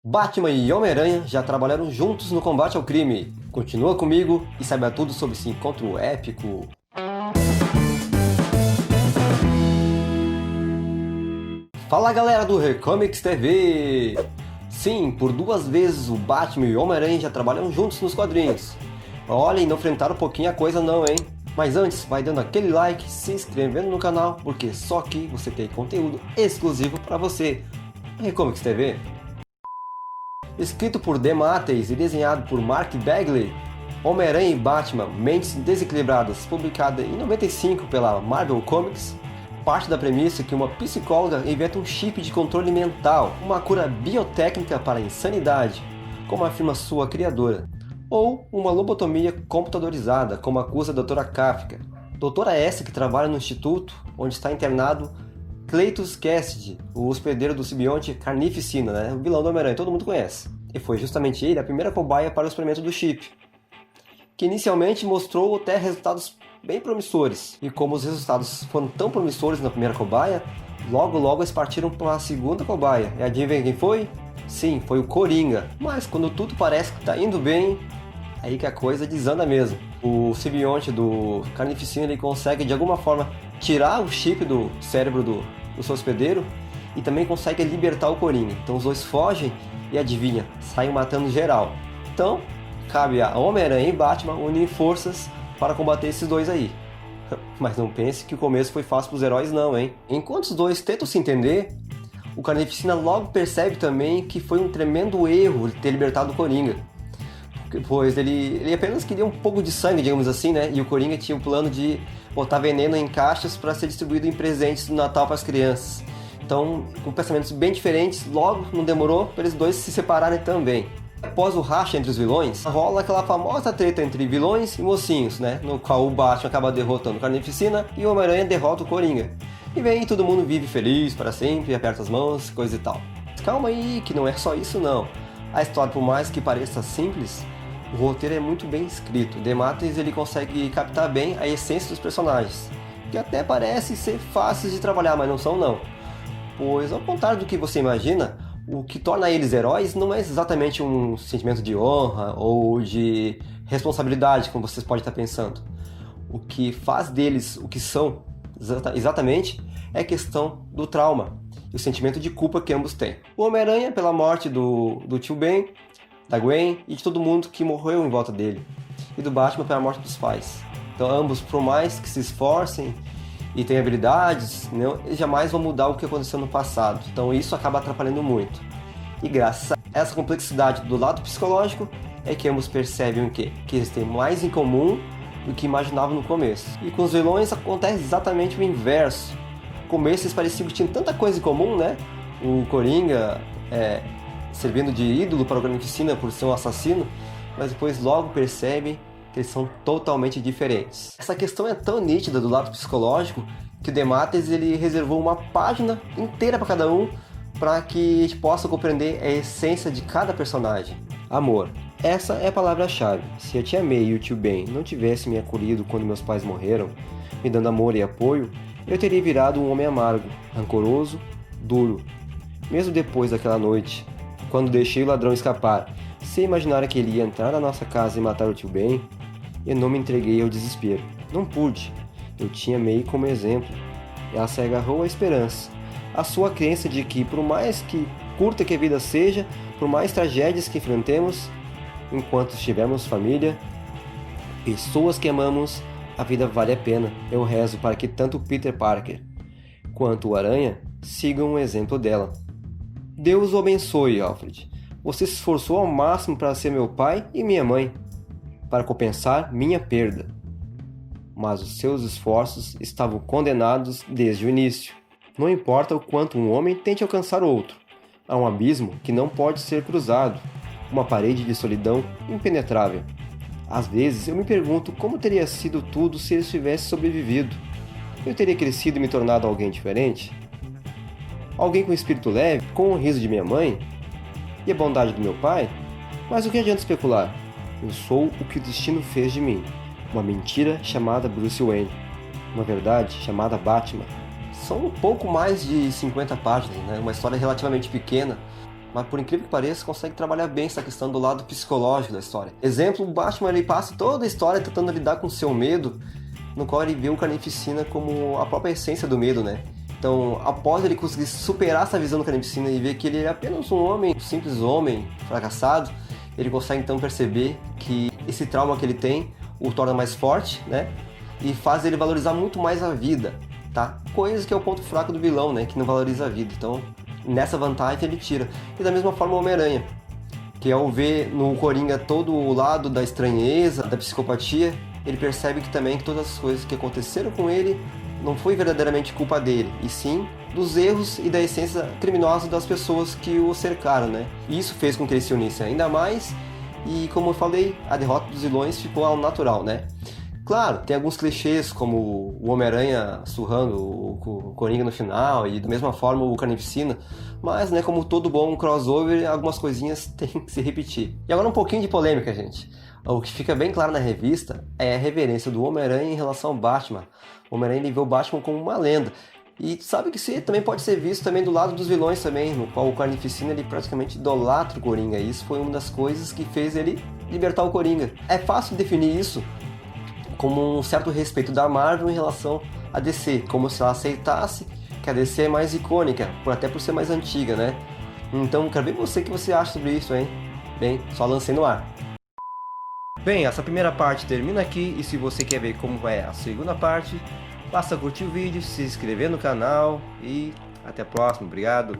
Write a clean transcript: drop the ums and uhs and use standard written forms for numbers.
Batman e Homem-Aranha já trabalharam juntos no combate ao crime. Continua comigo e saiba tudo sobre esse encontro épico. Fala galera do Recomics TV! Sim, por 2 vezes o Batman e o Homem-Aranha já trabalham juntos nos quadrinhos. Olha, e não enfrentaram pouquinho a coisa não, hein? Mas antes, vai dando aquele like, se inscrevendo no canal, porque só aqui você tem conteúdo exclusivo para você. Recomics TV. Escrito por DeMatteis e desenhado por Mark Bagley, Homem-Aranha e Batman, Mentes Desequilibradas, publicada em 95 pela Marvel Comics, parte da premissa que uma psicóloga inventa um chip de controle mental, uma cura biotécnica para a insanidade, como afirma sua criadora, ou uma lobotomia computadorizada, como acusa a Dra. Kafka. Doutora essa que trabalha no instituto onde está internado Cletus Cassidy, o hospedeiro do simbionte Carnificina, né? O vilão do Homem-Aranha, todo mundo conhece. E foi justamente ele a primeira cobaia para o experimento do chip, que inicialmente mostrou até resultados bem promissores. E como os resultados foram tão promissores na primeira cobaia, logo eles partiram para a segunda cobaia. E adivinha quem foi? Sim, foi o Coringa. Mas quando tudo parece que está indo bem, aí que a coisa desanda mesmo. O simbionte do Carnificina ele consegue de alguma forma tirar o chip do cérebro do seu hospedeiro e também consegue libertar o Coringa. Então os dois fogem e adivinha, saem matando geral. Então cabe a Homem-Aranha e Batman unir forças para combater esses dois aí. Mas não pense que o começo foi fácil para os heróis não, hein? Enquanto os dois tentam se entender, o Carnificina logo percebe também que foi um tremendo erro ter libertado o Coringa. Pois ele apenas queria um pouco de sangue, digamos assim, né? E o Coringa tinha o plano de botar veneno em caixas para ser distribuído em presentes no Natal para as crianças. Então, com pensamentos bem diferentes, logo não demorou para eles dois se separarem também. Após o racha entre os vilões, rola aquela famosa treta entre vilões e mocinhos, né? No qual o Batman acaba derrotando o Carnificina e o Homem-Aranha derrota o Coringa. E vem, todo mundo vive feliz para sempre, aperta as mãos, coisa e tal. Mas calma aí, que não é só isso não. A história, por mais que pareça simples, o roteiro é muito bem escrito. DeMatteis ele consegue captar bem a essência dos personagens, que até parecem ser fáceis de trabalhar, mas não são não. Pois ao contrário do que você imagina, o que torna eles heróis não é exatamente um sentimento de honra ou de responsabilidade, como vocês podem estar pensando. O que faz deles o que são exatamente é a questão do trauma e o sentimento de culpa que ambos têm. O Homem-Aranha pela morte do tio Ben, da Gwen e de todo mundo que morreu em volta dele, e do Batman pela morte dos pais. Então ambos, por mais que se esforcem e tenham habilidades, eles jamais vão mudar o que aconteceu no passado, então isso acaba atrapalhando muito. E graças a essa complexidade do lado psicológico é que ambos percebem o quê? Que eles têm mais em comum do que imaginavam no começo. E com os vilões acontece exatamente o inverso. No começo eles pareciam que tinham tanta coisa em comum, né? O Coringa servindo de ídolo para o Carnificina por ser um assassino, mas depois logo percebem que eles são totalmente diferentes. Essa questão é tão nítida do lado psicológico que o DeMatteis ele reservou uma página inteira para cada um para que a gente possa compreender a essência de cada personagem. Amor. Essa é a palavra-chave. Se a tia May e o tio Ben não tivessem me acolhido quando meus pais morreram, me dando amor e apoio, eu teria virado um homem amargo, rancoroso, duro. Mesmo depois daquela noite, quando deixei o ladrão escapar, sem imaginar que ele ia entrar na nossa casa e matar o tio Ben, eu não me entreguei ao desespero. Não pude. Eu tinha May como exemplo. Ela se agarrou à esperança. A sua crença de que, por mais que curta que a vida seja, por mais tragédias que enfrentemos, enquanto tivermos família, pessoas que amamos, a vida vale a pena. Eu rezo para que tanto Peter Parker quanto o Aranha sigam o exemplo dela. Deus o abençoe, Alfred. Você se esforçou ao máximo para ser meu pai e minha mãe, para compensar minha perda. Mas os seus esforços estavam condenados desde o início. Não importa o quanto um homem tente alcançar outro, há um abismo que não pode ser cruzado, uma parede de solidão impenetrável. Às vezes eu me pergunto como teria sido tudo se ele tivesse sobrevivido. Eu teria crescido e me tornado alguém diferente? Alguém com espírito leve, com o riso de minha mãe e a bondade do meu pai? Mas o que adianta especular? Eu sou o que o destino fez de mim. Uma mentira chamada Bruce Wayne. Uma verdade chamada Batman. São um pouco mais de 50 páginas, né? Uma história relativamente pequena, mas por incrível que pareça, consegue trabalhar bem essa questão do lado psicológico da história. Exemplo, o Batman ele passa toda a história tentando lidar com o seu medo, no qual ele vê o Carnificina como a própria essência do medo, né? Então, após ele conseguir superar essa visão do Carnificina e ver que ele é apenas um homem, um simples homem fracassado, ele consegue então perceber que esse trauma que ele tem o torna mais forte, né? E faz ele valorizar muito mais a vida, tá? Coisa que é o ponto fraco do vilão, né? Que não valoriza a vida. Então, nessa vantagem ele tira. E da mesma forma o Homem-Aranha, que ao ver no Coringa todo o lado da estranheza, da psicopatia, ele percebe que também que todas as coisas que aconteceram com ele não foi verdadeiramente culpa dele, e sim dos erros e da essência criminosa das pessoas que o cercaram, né? E isso fez com que ele se unisse ainda mais, e como eu falei, a derrota dos vilões ficou ao natural, né? Claro, tem alguns clichês, como o Homem-Aranha surrando o Coringa no final, e da mesma forma o Carnificina, mas, né, como todo bom crossover, algumas coisinhas têm que se repetir. E agora um pouquinho de polêmica, gente. O que fica bem claro na revista é a reverência do Homem-Aranha em relação ao Batman. O Homem-Aranha vê o Batman como uma lenda. E sabe que isso também pode ser visto também do lado dos vilões também, no qual o Carnificina ele praticamente idolatra o Coringa. E isso foi uma das coisas que fez ele libertar o Coringa. É fácil definir isso como um certo respeito da Marvel em relação a DC, como se ela aceitasse que a DC é mais icônica, até por ser mais antiga, né? Então, quero ver você o que você acha sobre isso, hein? Bem, só lancei no ar. Bem, essa primeira parte termina aqui, e se você quer ver como é a segunda parte, basta curtir o vídeo, se inscrever no canal e até a próxima, obrigado!